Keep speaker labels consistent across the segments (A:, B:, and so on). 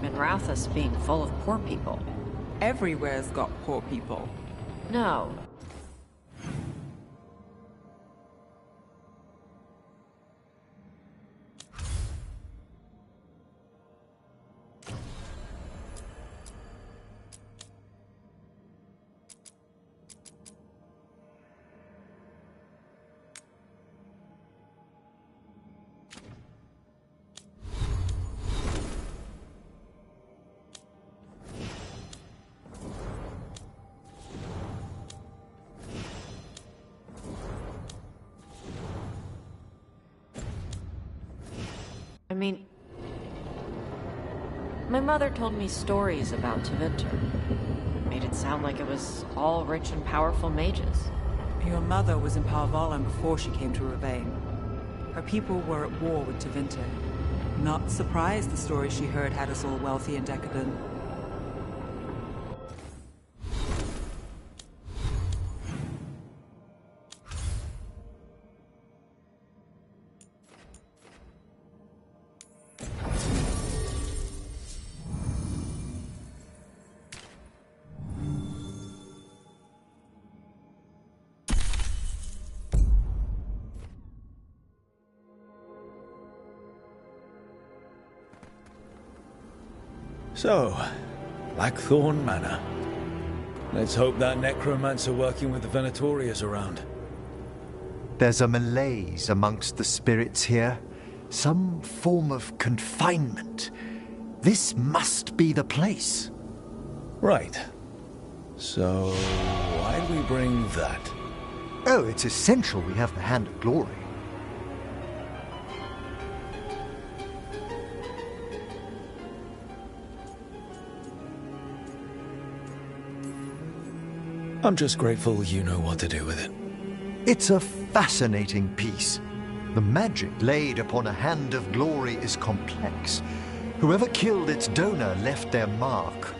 A: Minrathous being full of poor people.
B: Everywhere's got poor people.
A: No. I mean, my mother told me stories about Tevinter. Made it sound like it was all rich and powerful mages.
B: Your mother was in Palvalan before she came to Ravane. Her people were at war with Tevinter. Not surprised the stories she heard had us all wealthy and decadent.
C: So, Blackthorn Manor. Let's hope that necromancer working with the Venatori is around.
D: There's a malaise amongst the spirits here. Some form of confinement. This must be the place.
C: Right. So, why'd we bring that?
D: Oh, it's essential we have the Hand of Glory.
C: I'm just grateful you know what to do with it.
D: It's a fascinating piece. The magic laid upon a Hand of Glory is complex. Whoever killed its donor left their mark.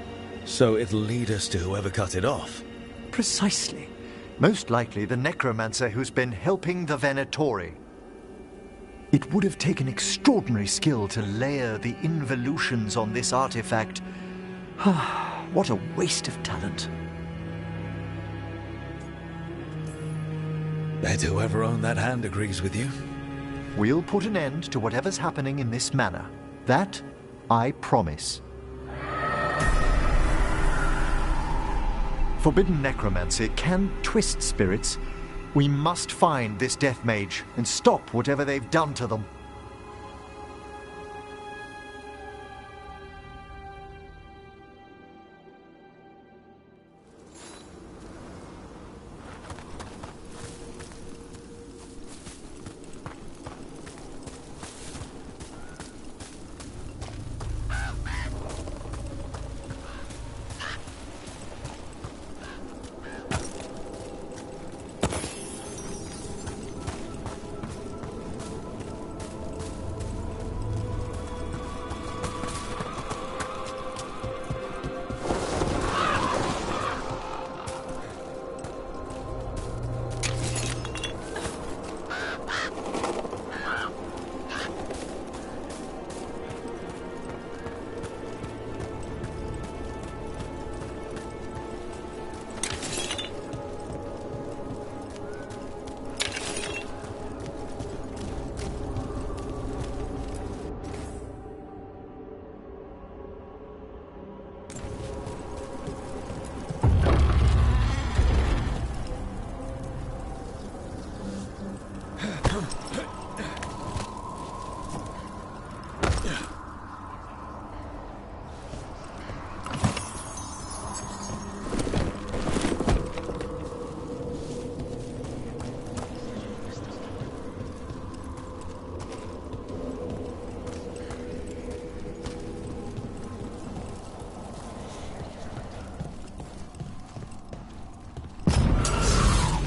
C: So it'll lead us to whoever cut it off?
D: Precisely. Most likely the necromancer who's been helping the Venatori. It would have taken extraordinary skill to layer the involutions on this artifact. What a waste of talent.
C: Bet whoever owned that hand agrees with you.
D: We'll put an end to whatever's happening in this manor. That, I promise. Forbidden necromancy can twist spirits. We must find this death mage and stop whatever they've done to them.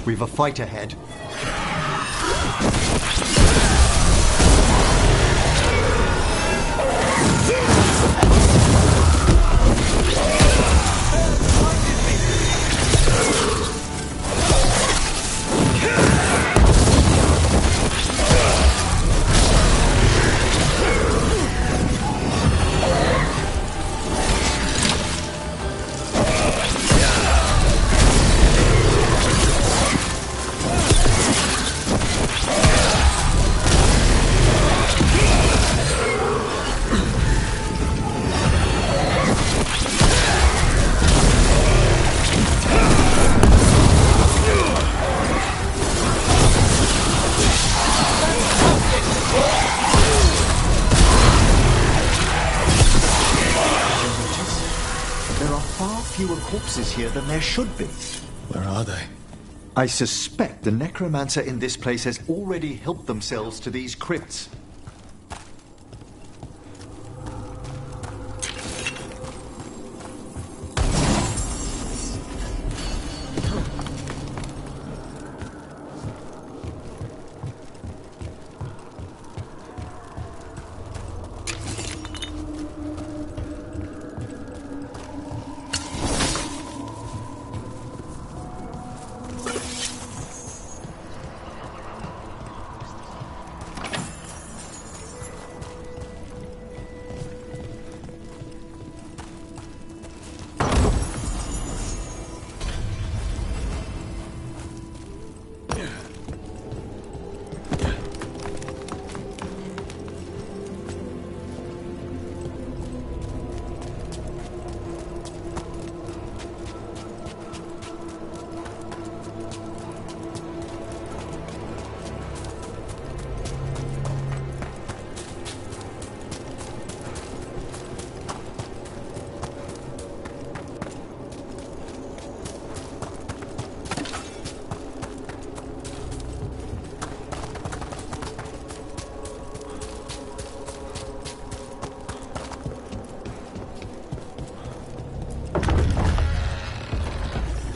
D: We've a fight ahead. fewer corpses here than there should be.
C: Where are they?
D: I suspect the necromancer in this place has already helped themselves to these crypts.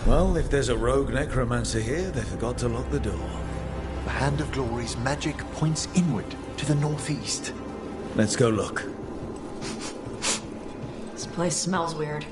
C: Well, if there's a rogue necromancer here, they forgot to lock the door.
D: The Hand of Glory's magic points inward to the northeast.
C: Let's go look.
A: This place smells weird.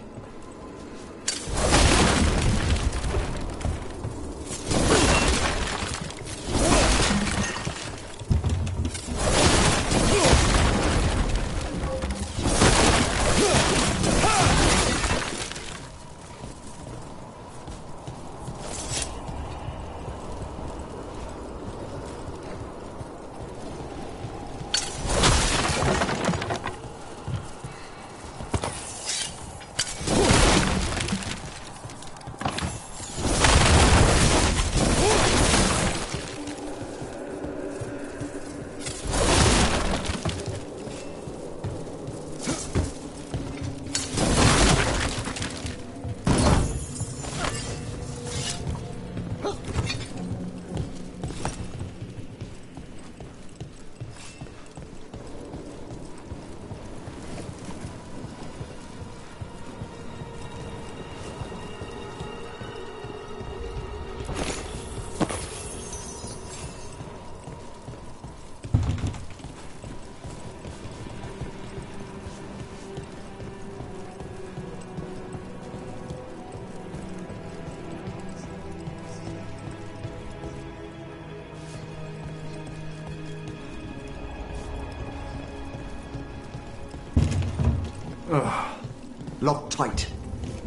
D: Locked tight.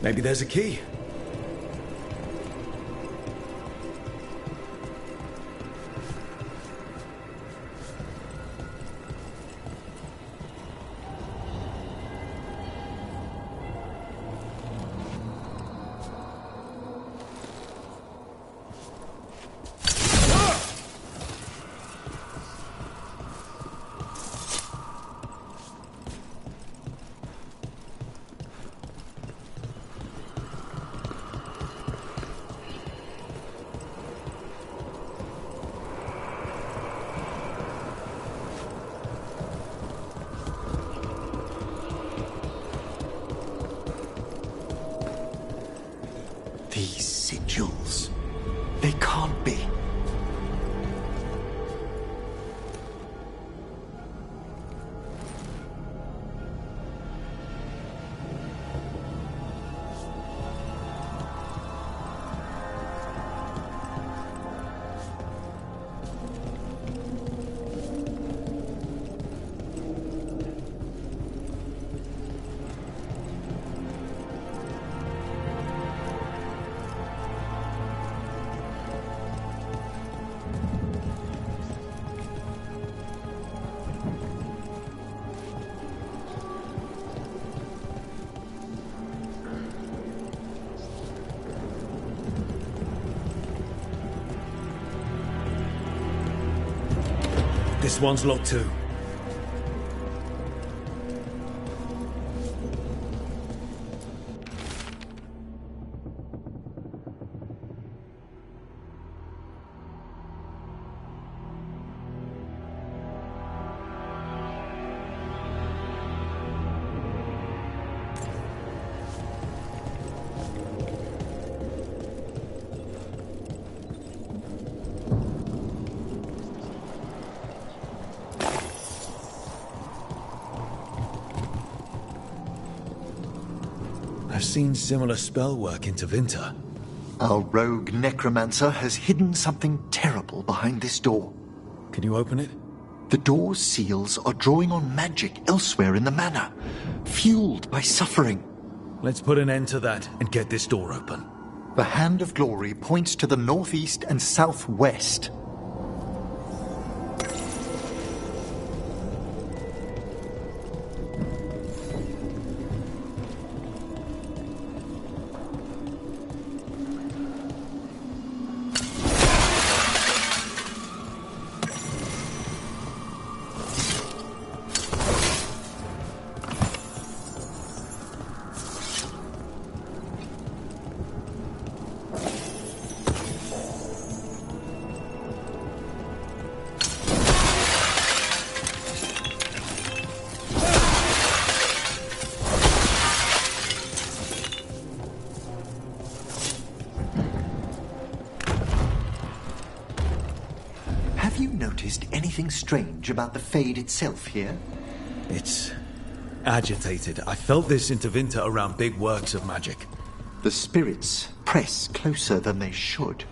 C: Maybe there's a key.
D: These sigils. They can't be.
C: This one's locked too. I've seen similar spell work into Winter.
D: Our rogue necromancer has hidden something terrible behind this door.
C: Can you open it?
D: The door's seals are drawing on magic elsewhere in the manor, fueled by suffering.
C: Let's put an end to that and get this door open.
D: The Hand of Glory points to the northeast and southwest. Have you noticed anything strange about the Fade itself here?
C: It's agitated. I felt this into Winter around big works of magic.
D: The spirits press closer than they should.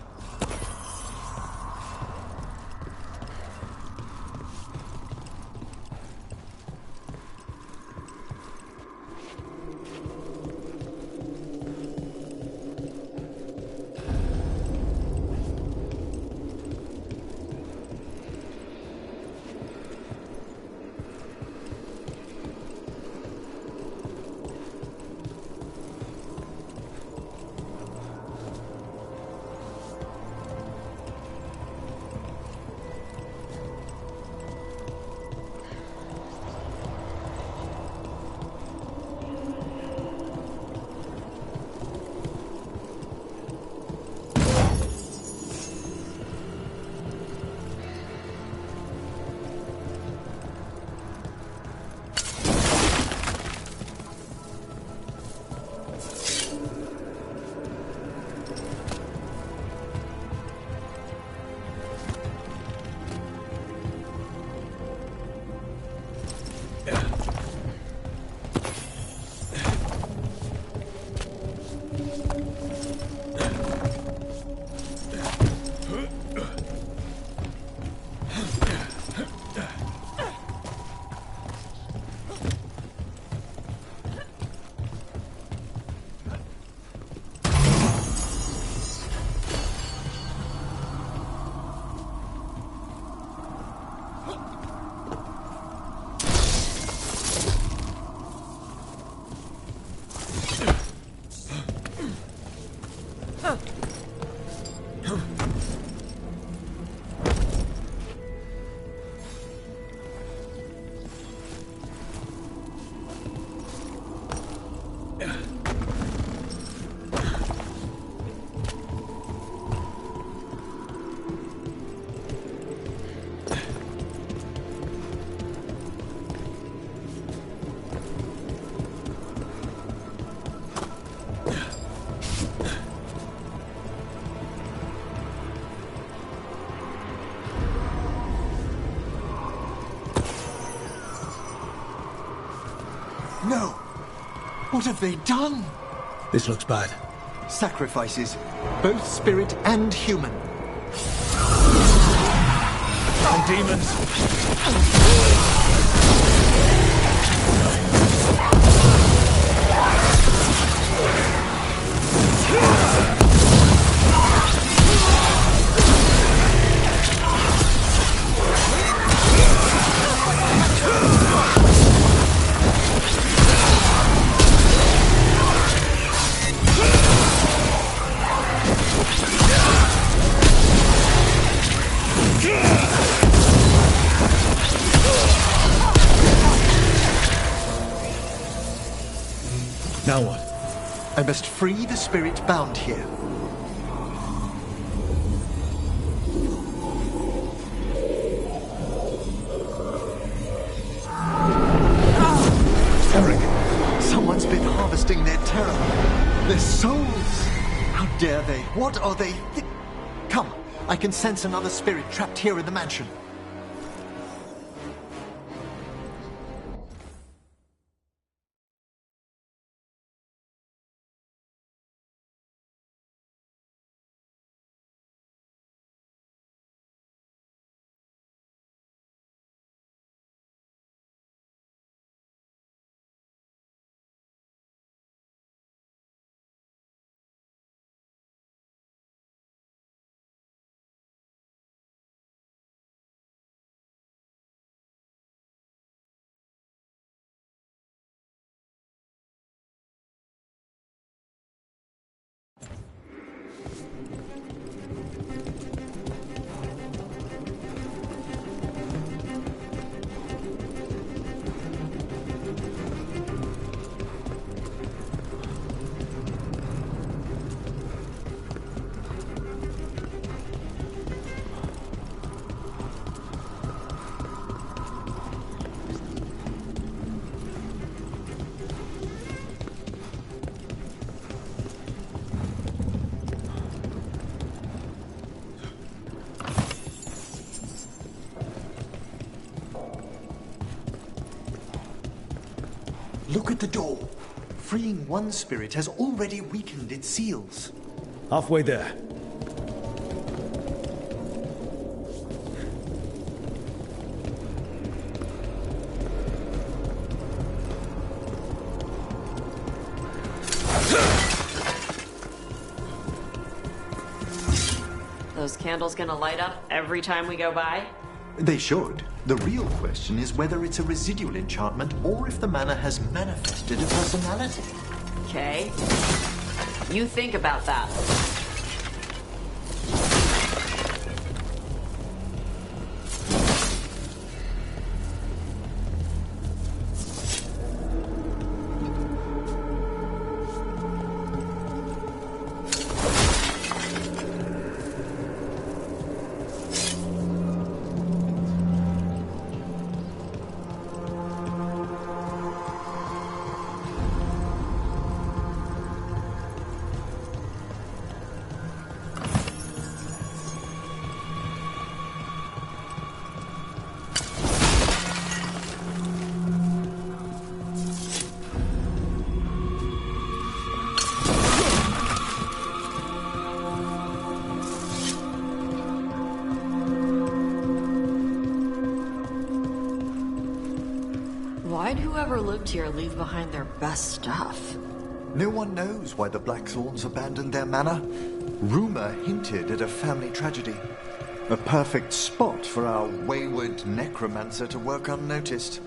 D: No! What have they done?
C: This looks bad.
D: Sacrifices, both spirit and human.
C: And demons. Now what?
D: I must free the spirit bound here. Eric, someone's been harvesting their terror. Their souls. How dare they? What are they? Come, I can sense another spirit trapped here in the mansion. Look at the door. Freeing one spirit has already weakened its seals.
C: Halfway there.
A: Those candles gonna light up every time we go by?
D: They should. The real question is whether it's a residual enchantment or if the mana has manifested a personality.
A: Okay. You think about that. Why'd whoever lived here leave behind their best stuff?
D: No one knows why the Blackthorns abandoned their manor. Rumor hinted at a family tragedy. A perfect spot for our wayward necromancer to work unnoticed.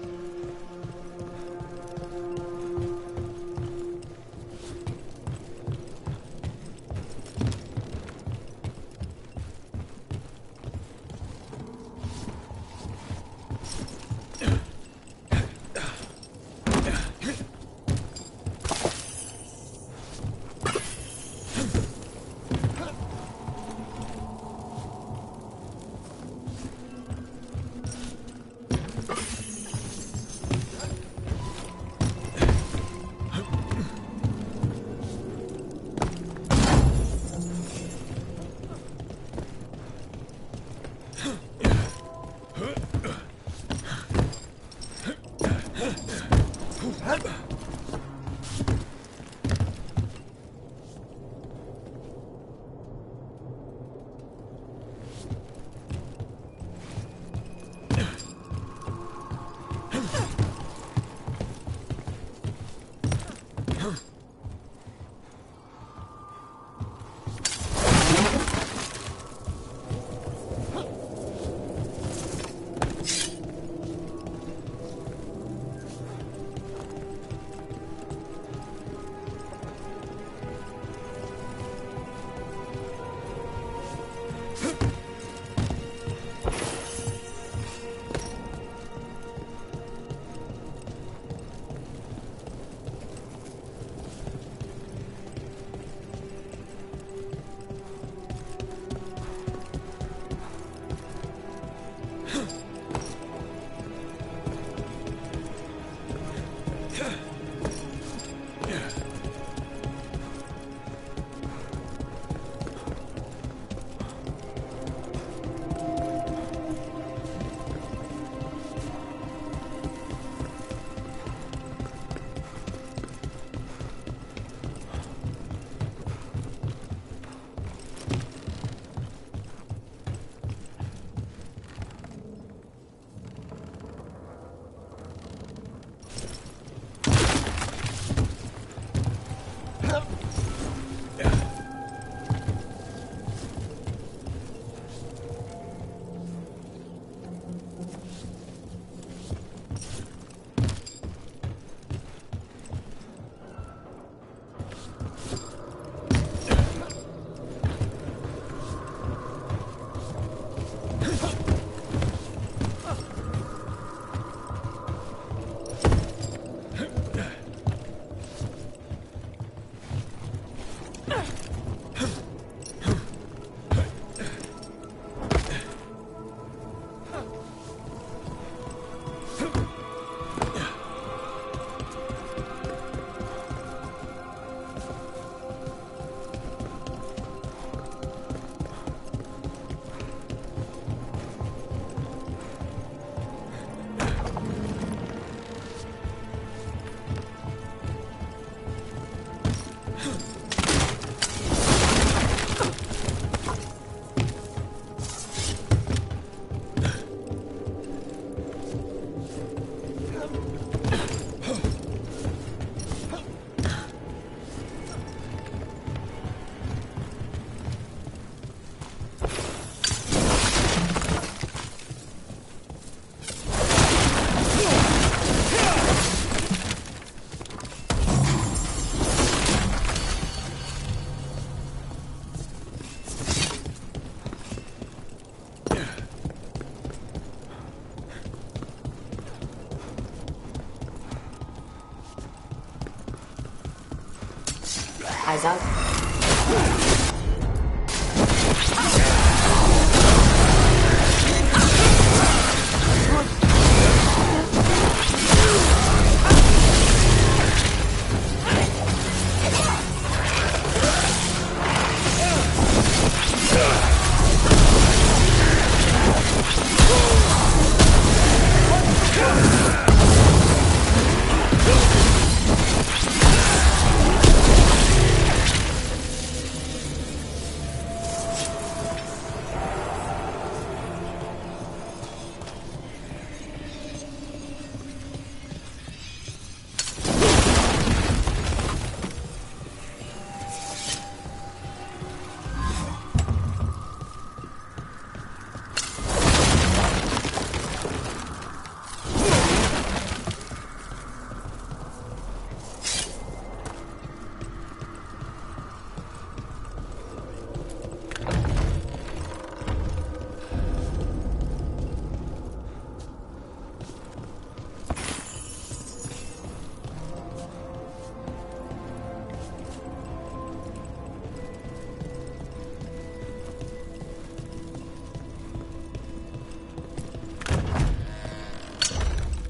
A: Eyes up.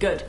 A: Good.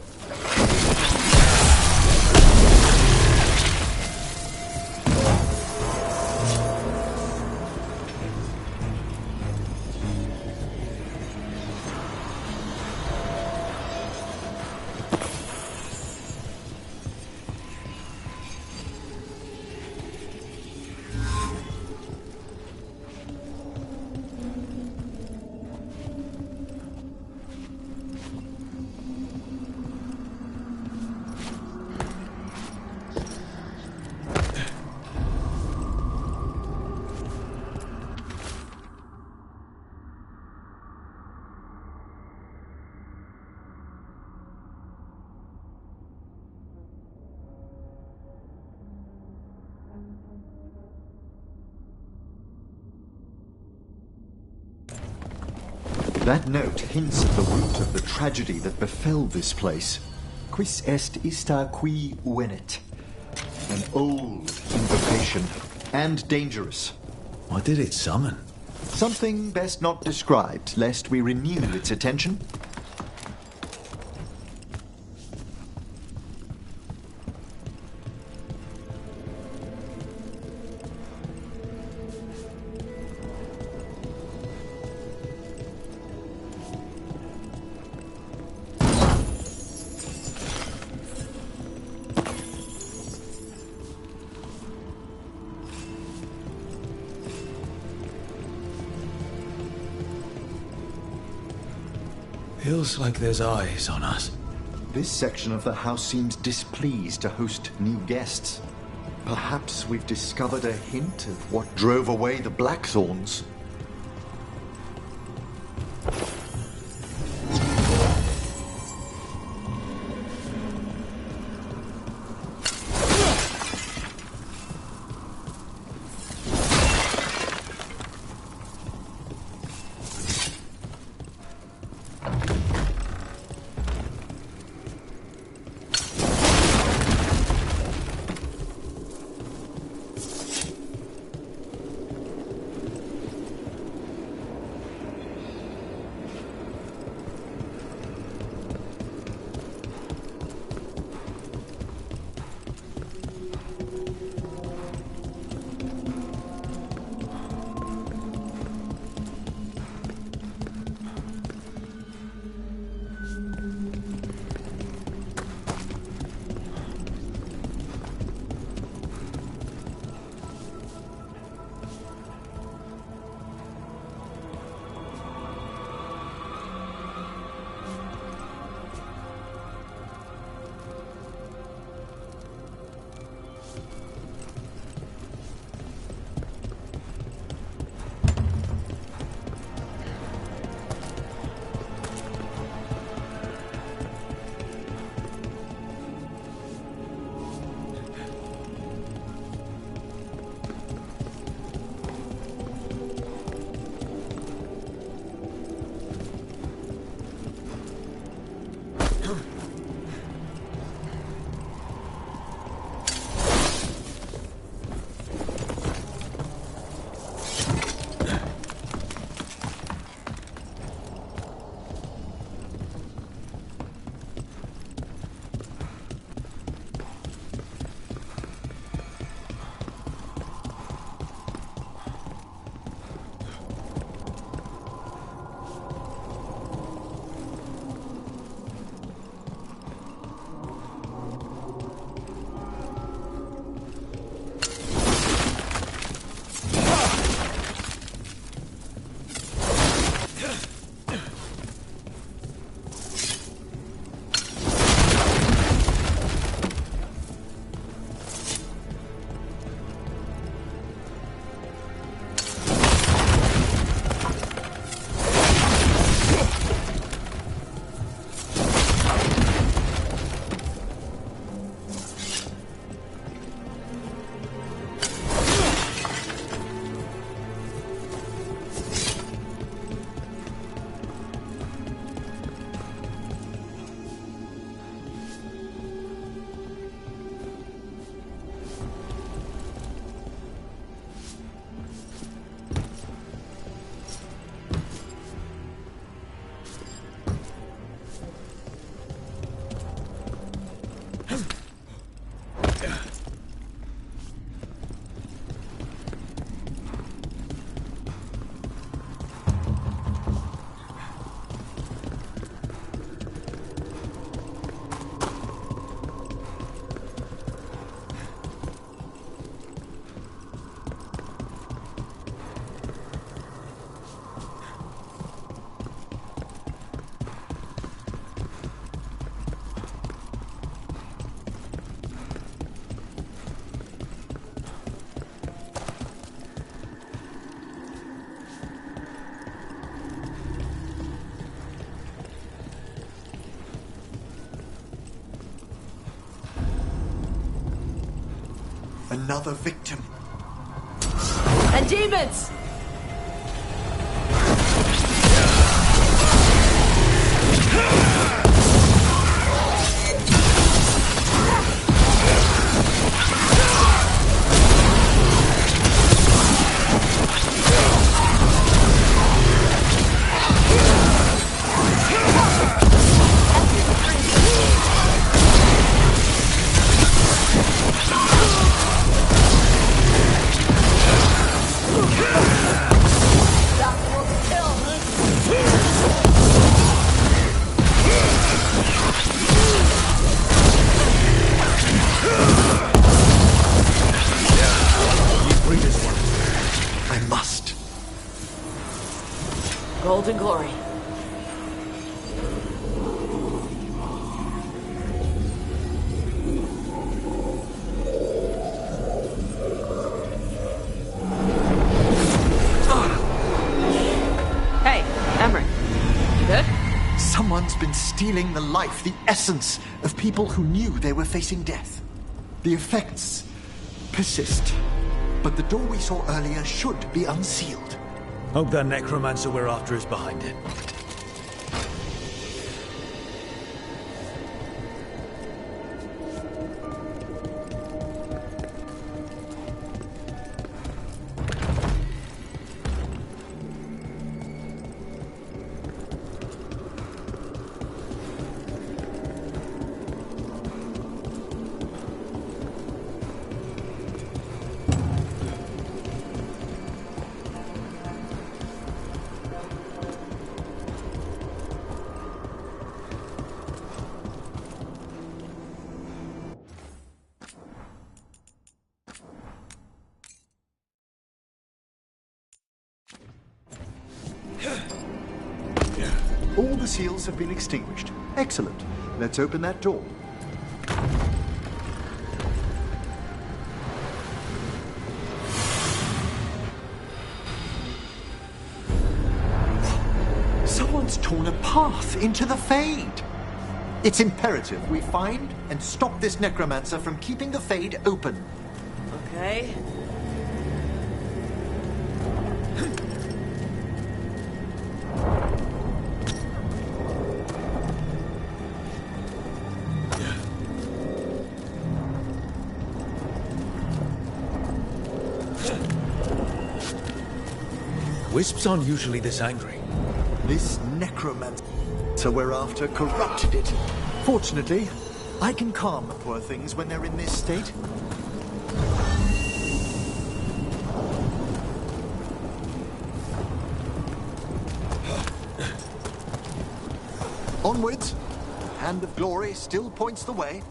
D: That note hints at the root of the tragedy that befell this place. Quis est ista qui venet? An old invocation, and dangerous.
C: What did it summon?
D: Something best not described, lest we renew its attention.
C: Feels like there's eyes on us.
D: This section of the house seems displeased to host new guests. Perhaps we've discovered a hint of what drove away the Blackthorns. Another victim.
A: And demons! Golden glory. Hey, Emmerich. You good?
D: Someone's been stealing the life, the essence of people who knew they were facing death. The effects persist, but the door we saw earlier should be unsealed.
C: Hope that necromancer we're after is behind it.
D: All the seals have been extinguished. Excellent. Let's open that door. Someone's torn a path into the Fade. It's imperative we find and stop this necromancer from keeping the Fade open.
A: Okay.
C: Wisps aren't usually this angry.
D: This necromancer we're after corrupted it. Fortunately, I can calm the poor things when they're in this state. Onwards. Hand of Glory still points the way.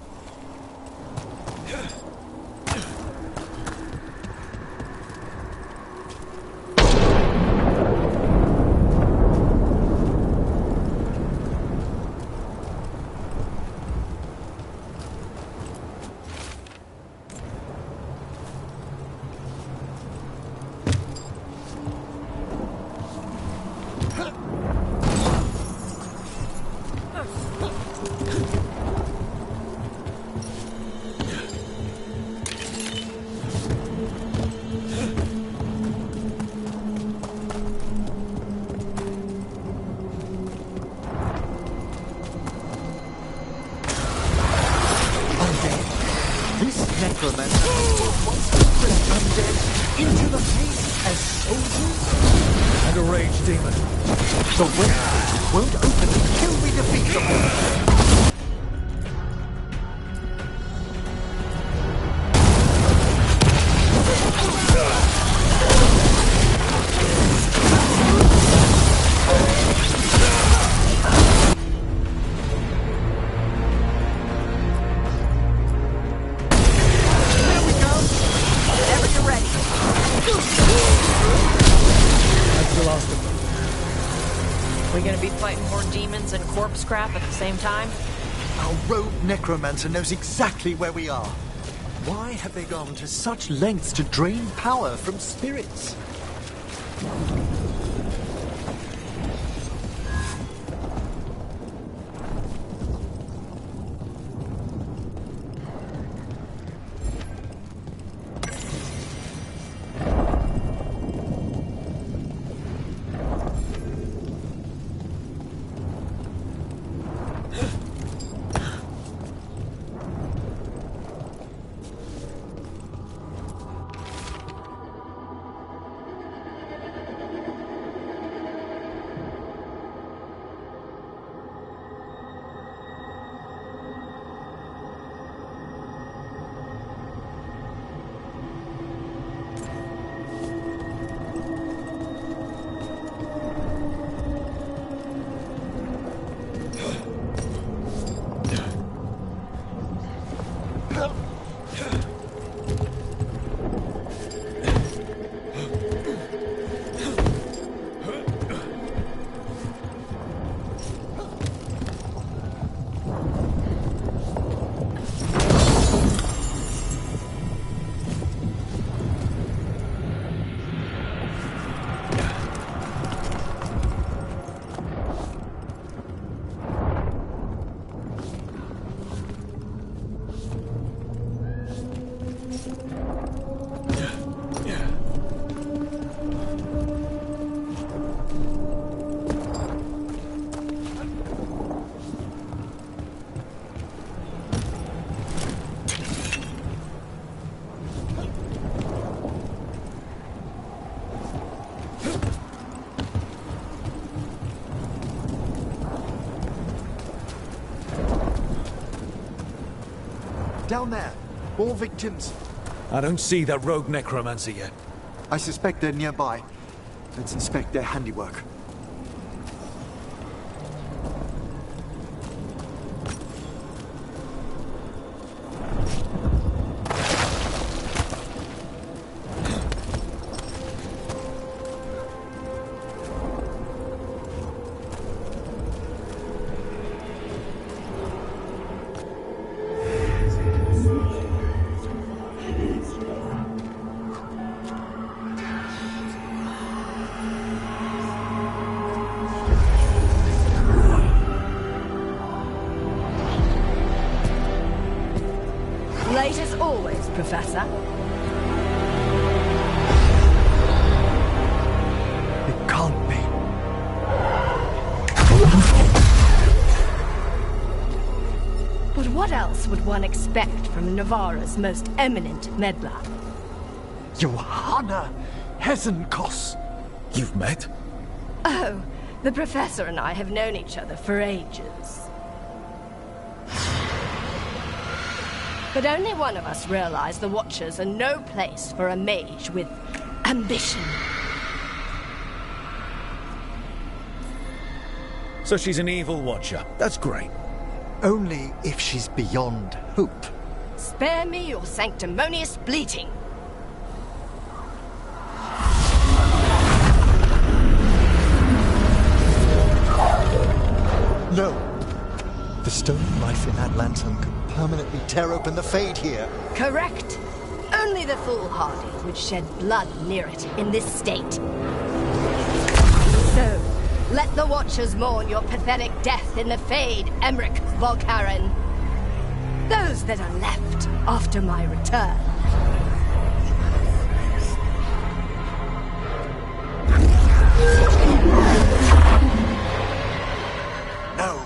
D: Necromancer wants to bring undead into the Fade as soldiers?
C: And a rage demon.
D: The way won't open until we defeat them.
A: We gonna be fighting more demons and corpse scrap at the same time?
D: Our rogue necromancer knows exactly where we are. Why have they gone to such lengths to drain power from spirits? Down there. More victims.
C: I don't see that rogue necromancer yet.
D: I suspect they're nearby. Let's inspect their handiwork.
E: Late as always, Professor.
D: It can't be.
E: But what else would one expect from Navarra's most eminent meddler?
D: Johanna Hesenkos.
C: You've met?
E: Oh, the Professor and I have known each other for ages. But only one of us realized the Watchers are no place for a mage with ambition.
C: So she's an evil watcher. That's great.
D: Only if she's beyond hope.
E: Spare me your sanctimonious bleating.
D: No. The stone knife in that lantern could permanently tear open the Fade here.
E: Correct. Only the foolhardy would shed blood near it in this state. So, let the Watchers mourn your pathetic death in the Fade, Emmerich Volkaren. Those that are left after my return.
D: No.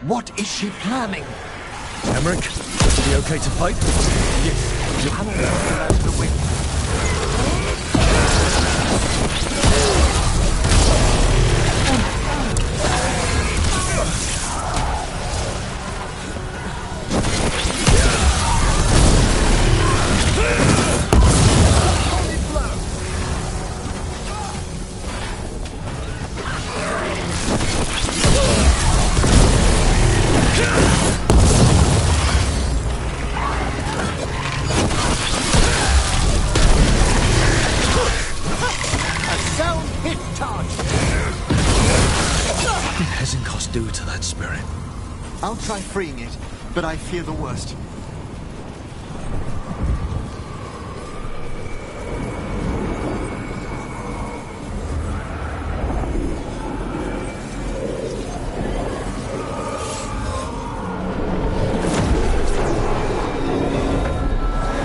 D: What is she planning?
C: Emmerich, be okay to fight?
D: Yes, Johanna knows out of the wind.
C: Do to that spirit?
D: I'll try freeing it, but I fear the worst.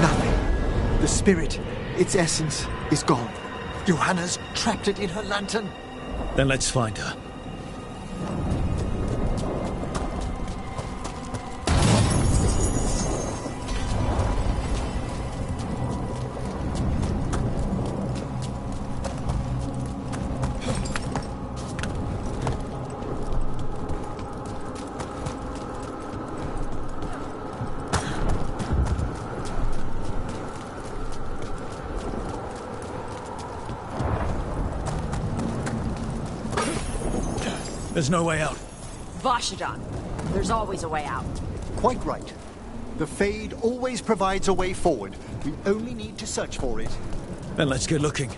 D: Nothing. The spirit, its essence, is gone. Johanna's trapped it in her lantern.
C: Then let's find her. There's no way out.
A: Vashajan, there's always a way out.
D: Quite right. The Fade always provides a way forward. We only need to search for it.
C: Then let's get looking.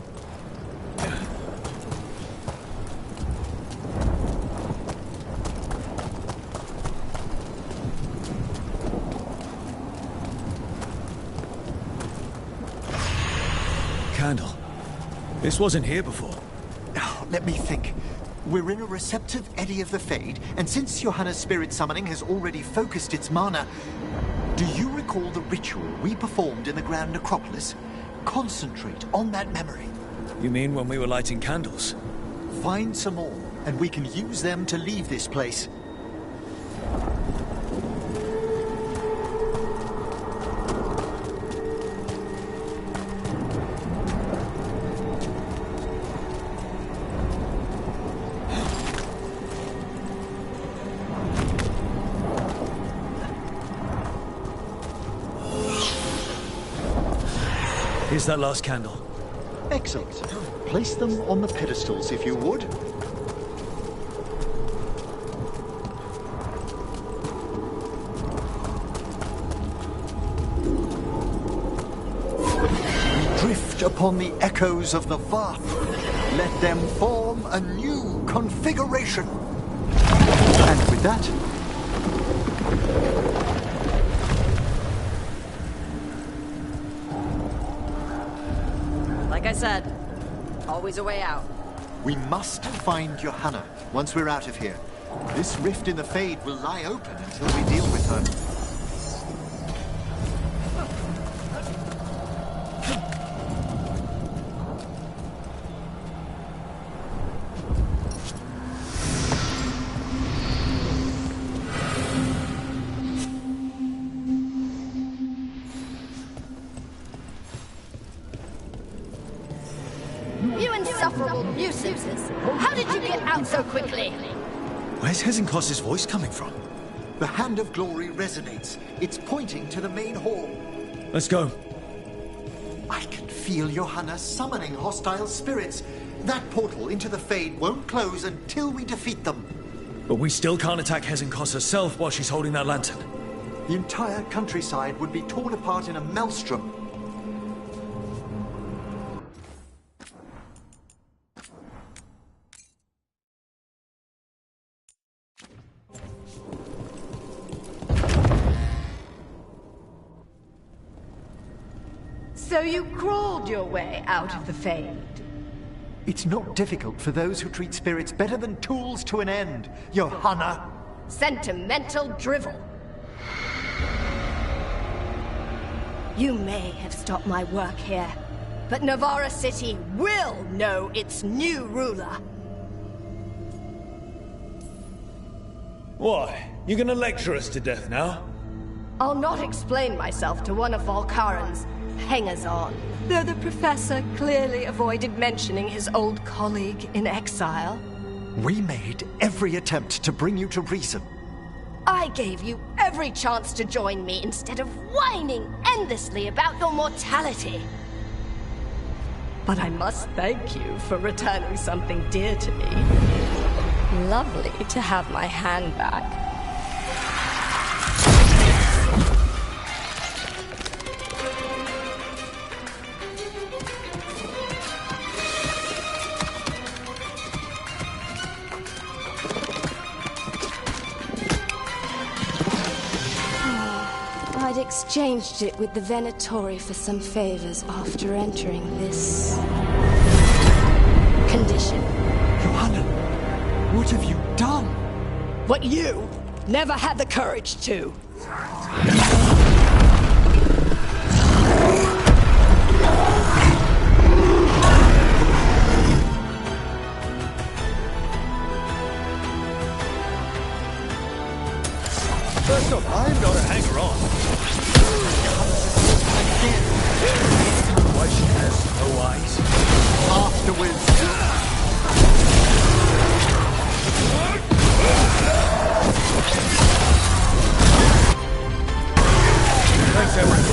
C: Candle. This wasn't here before.
D: Oh, let me think. We're in a receptive eddy of the Fade, and since Johanna's spirit summoning has already focused its mana, do you recall the ritual we performed in the Grand Necropolis? Concentrate on that memory.
C: You mean when we were lighting candles?
D: Find some more, and we can use them to leave this place.
C: Here's that last candle.
D: Excellent. Place them on the pedestals, if you would. We drift upon the echoes of the Vath. Let them form a new configuration. And with that,
A: Like I said, always a way out.
D: we must find Johanna once we're out of here. This rift in the Fade will lie open until we deal with her.
E: You insufferable nuisances! How did you get out so quickly?
C: Where's Hezenkos's voice coming from?
D: The Hand of Glory resonates. It's pointing to the main hall.
C: Let's go.
D: I can feel Johanna summoning hostile spirits. That portal into the Fade won't close until we defeat them.
C: But we still can't attack Hezenkos herself while she's holding that lantern.
D: The entire countryside would be torn apart in a maelstrom.
E: So you crawled your way out of the Fade.
D: It's not difficult for those who treat spirits better than tools to an end, Johanna.
E: Sentimental drivel. You may have stopped my work here, but Navarra City will know its new ruler.
C: Why? You gonna lecture us to death now?
E: I'll not explain myself to one of Volkaren's hangers-on, though the professor clearly avoided mentioning his old colleague in exile.
D: We made every attempt to bring you to reason.
E: I gave you every chance to join me instead of whining endlessly about your mortality. But I must thank you for returning something dear to me. Lovely to have my hand back. I'd exchanged it with the Venatori for some favors after entering this condition.
D: Johanna, what have you done?
E: What you never had the courage to.
C: First off, I'm not a hanger-on. Why she has no eyes?
D: Afterwards.
C: Thanks, Emmerich.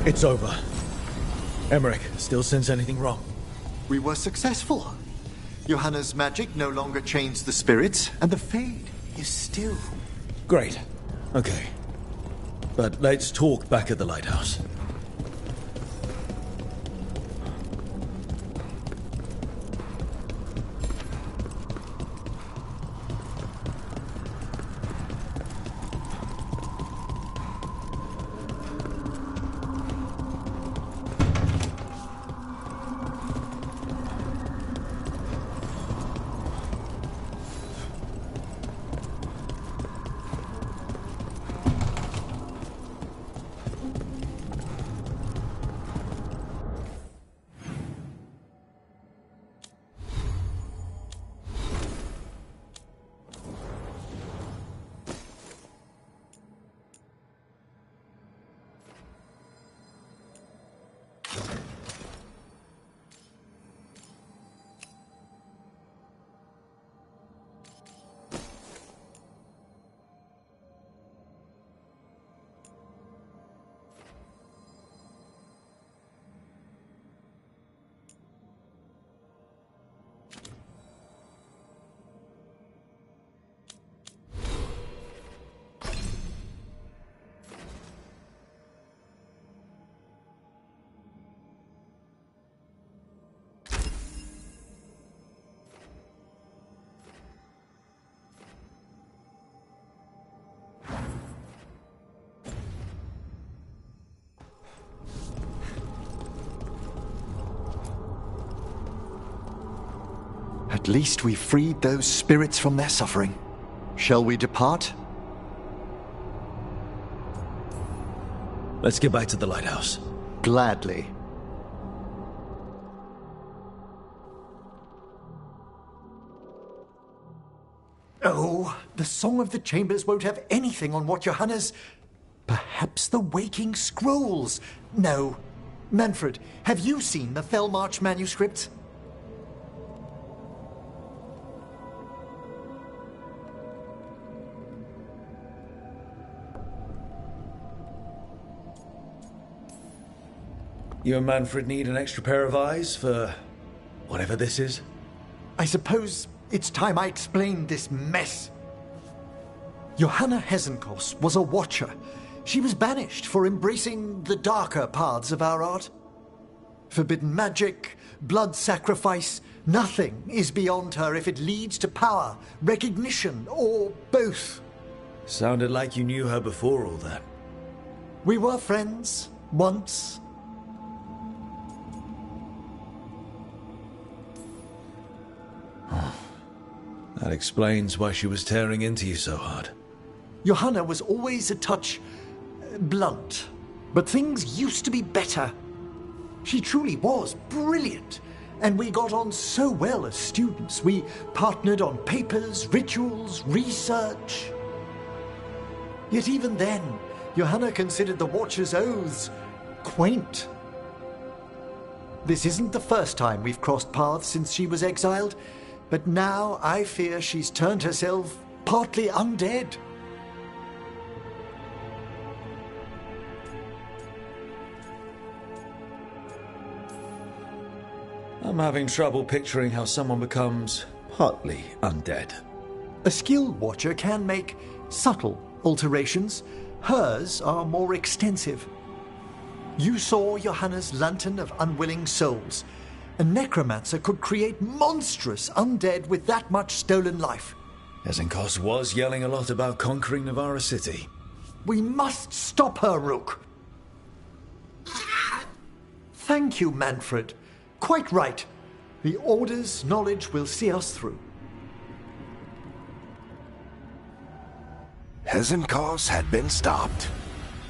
C: It's over. Emmerich, still sense anything wrong?
D: We were successful. Johanna's magic no longer chains the spirits, and the Fade is still.
C: Great. Okay. But let's talk back at the lighthouse.
D: At least we freed those spirits from their suffering. Shall we depart?
C: Let's get back to the lighthouse.
D: Gladly. Oh, the Song of the Chambers won't have anything on what Johanna's... Perhaps the Waking Scrolls? No. Manfred, have you seen the Fellmarch manuscripts?
C: You and Manfred need an extra pair of eyes for whatever this is?
D: I suppose it's time I explained this mess. Johanna Hesenkos was a watcher. She was banished for embracing the darker paths of our art. Forbidden magic, blood sacrifice, nothing is beyond her if it leads to power, recognition, or both.
C: Sounded like you knew her before all that.
D: We were friends, once.
C: That explains why she was tearing into you so hard.
D: Johanna was always a touch blunt, but things used to be better. She truly was brilliant, and we got on so well as students. We partnered on papers, rituals, research. Yet even then, Johanna considered the Watcher's oaths quaint. This isn't the first time we've crossed paths since she was exiled, but now I fear she's turned herself partly undead.
C: I'm having trouble picturing how someone becomes partly undead.
D: A skilled Watcher can make subtle alterations. Hers are more extensive. You saw Johanna's Lantern of Unwilling Souls. A necromancer could create monstrous undead with that much stolen life.
C: Hesenkos was yelling a lot about conquering Navarra City.
D: We must stop her, Rook. Thank you, Manfred. Quite right. The Order's knowledge will see us through.
F: Hesenkos had been stopped.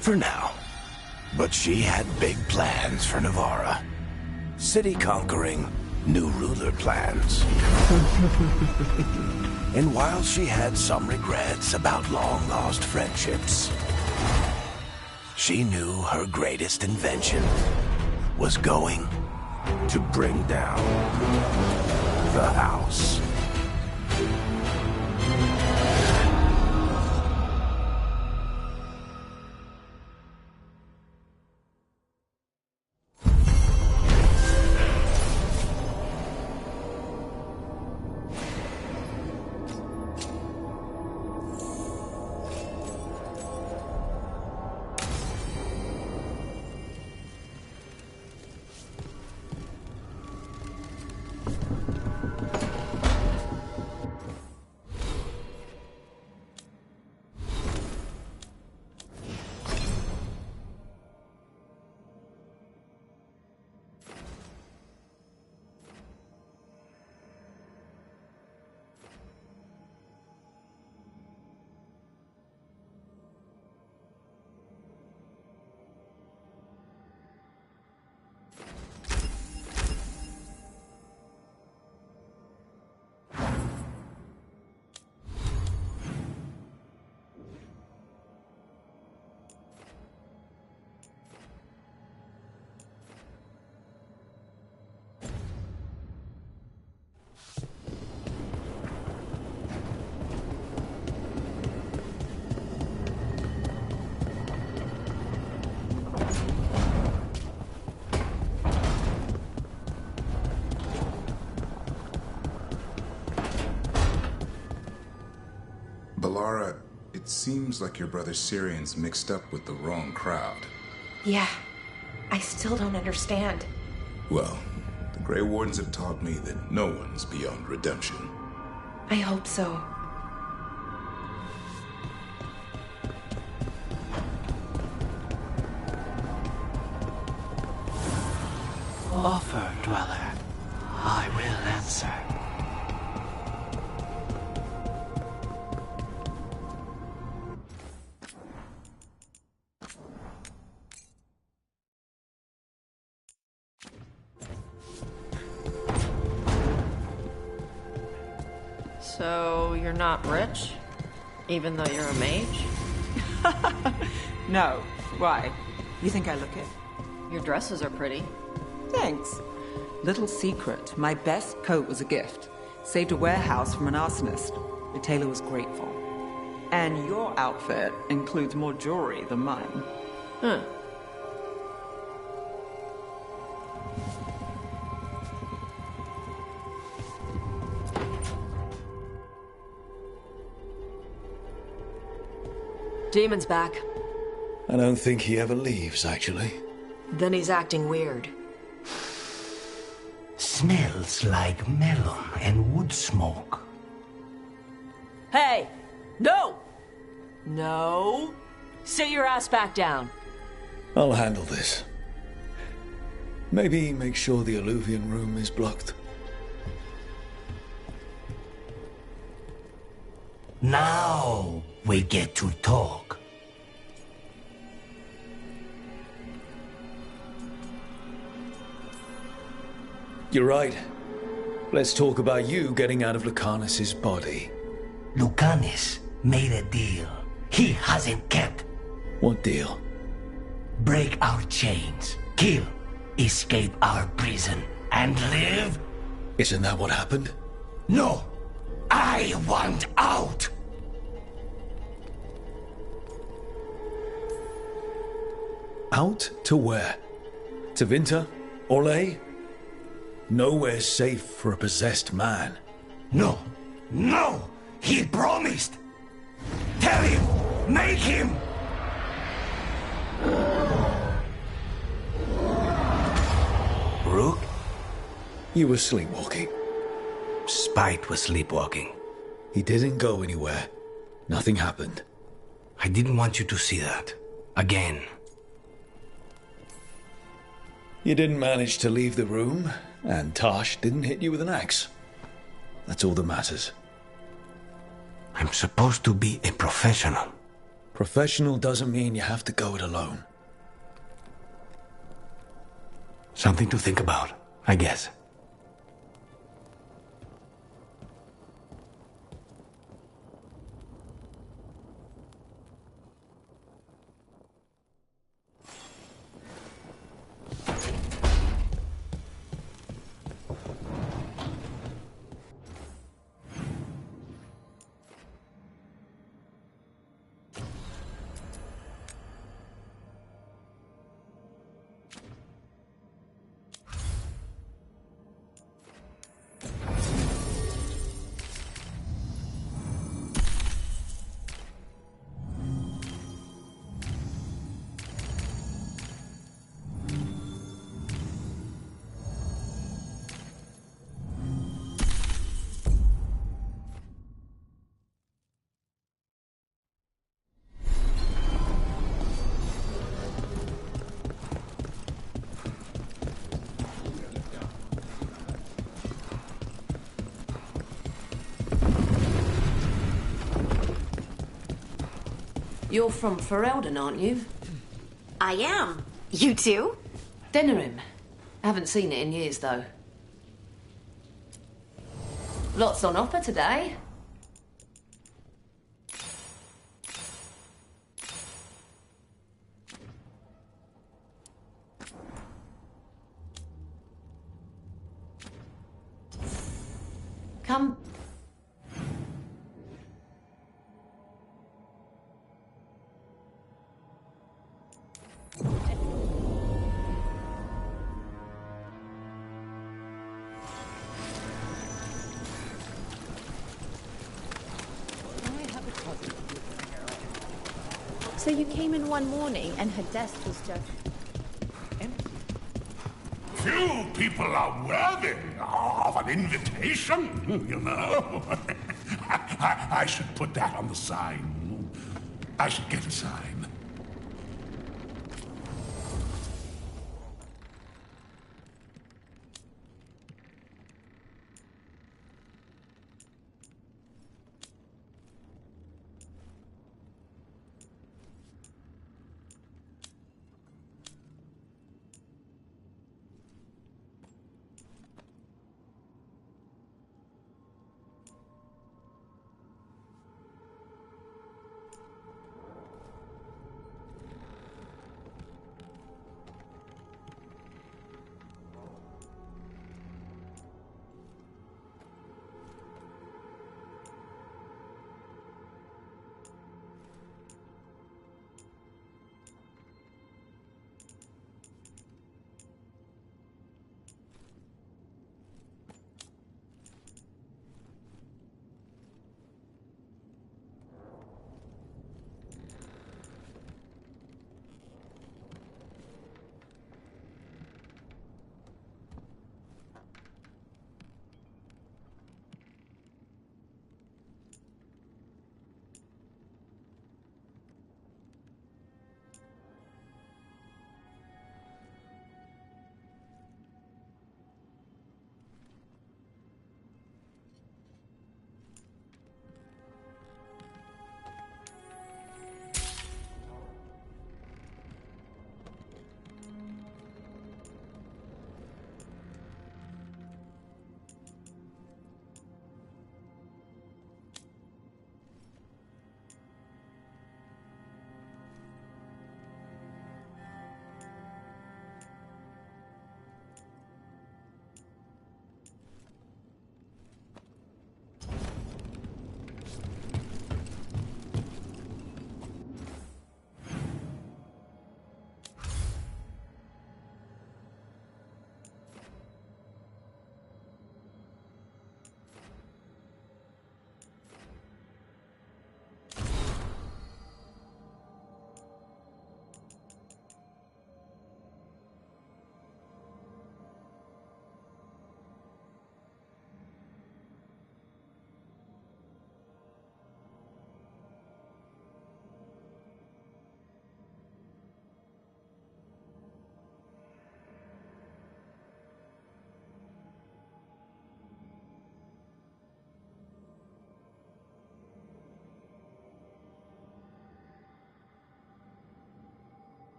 F: For now. But she had big plans for Navarra. City conquering, new ruler plans. And while she had some regrets about long-lost friendships, she knew her greatest invention was going to bring down the house.
G: Balara, it seems like your brother Syrian's mixed up with the wrong crowd.
H: Yeah, I still don't understand.
G: Well, the Grey Wardens have taught me that no one's beyond redemption.
H: I hope so.
I: Offer, Dweller. I will answer.
A: So you're not rich? Even though you're a mage?
B: No. Why? You think I look it?
A: Your dresses are pretty.
B: Thanks. Little secret, my best coat was a gift. Saved a warehouse from an arsonist. The tailor was grateful. And your outfit includes more jewelry than mine.
A: Huh. Demon's back.
C: I don't think he ever leaves, actually.
A: Then he's acting weird.
F: Smells like melon and wood smoke.
A: Hey! No! No! Sit your ass back down.
C: I'll handle this. Maybe make sure the alluvian room is blocked.
F: Now we get to talk.
C: You're right. Let's talk about you getting out of Lucanus's body.
F: Lucanus made a deal he hasn't kept.
C: What deal?
F: Break our chains, kill, escape our prison, and live?
C: Isn't that what happened?
F: No! I want out!
C: Out to where? To Vinter? Orlais? Nowhere's safe for a possessed man.
F: No! No! He promised! Tell him! Make him! Rook?
C: You were sleepwalking.
F: Spite was sleepwalking.
C: He didn't go anywhere. Nothing happened.
F: I didn't want you to see that. Again.
C: You didn't manage to leave the room, and Tosh didn't hit you with an axe. That's all that matters.
F: I'm supposed to be a professional.
C: Professional doesn't mean you have to go it alone.
F: Something to think about, I guess.
I: You're from Ferelden, aren't you?
H: I am. You too?
I: Denerim. Haven't seen it in years, though. Lots on offer today. Come.
J: So you came in one morning and her desk was just empty.
K: Few people are worthy of an invitation, you know. I should put that on the sign. I should get a sign.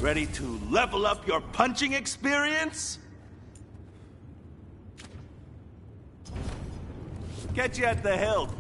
L: Ready to level up your punching experience? Catch you at the hilt.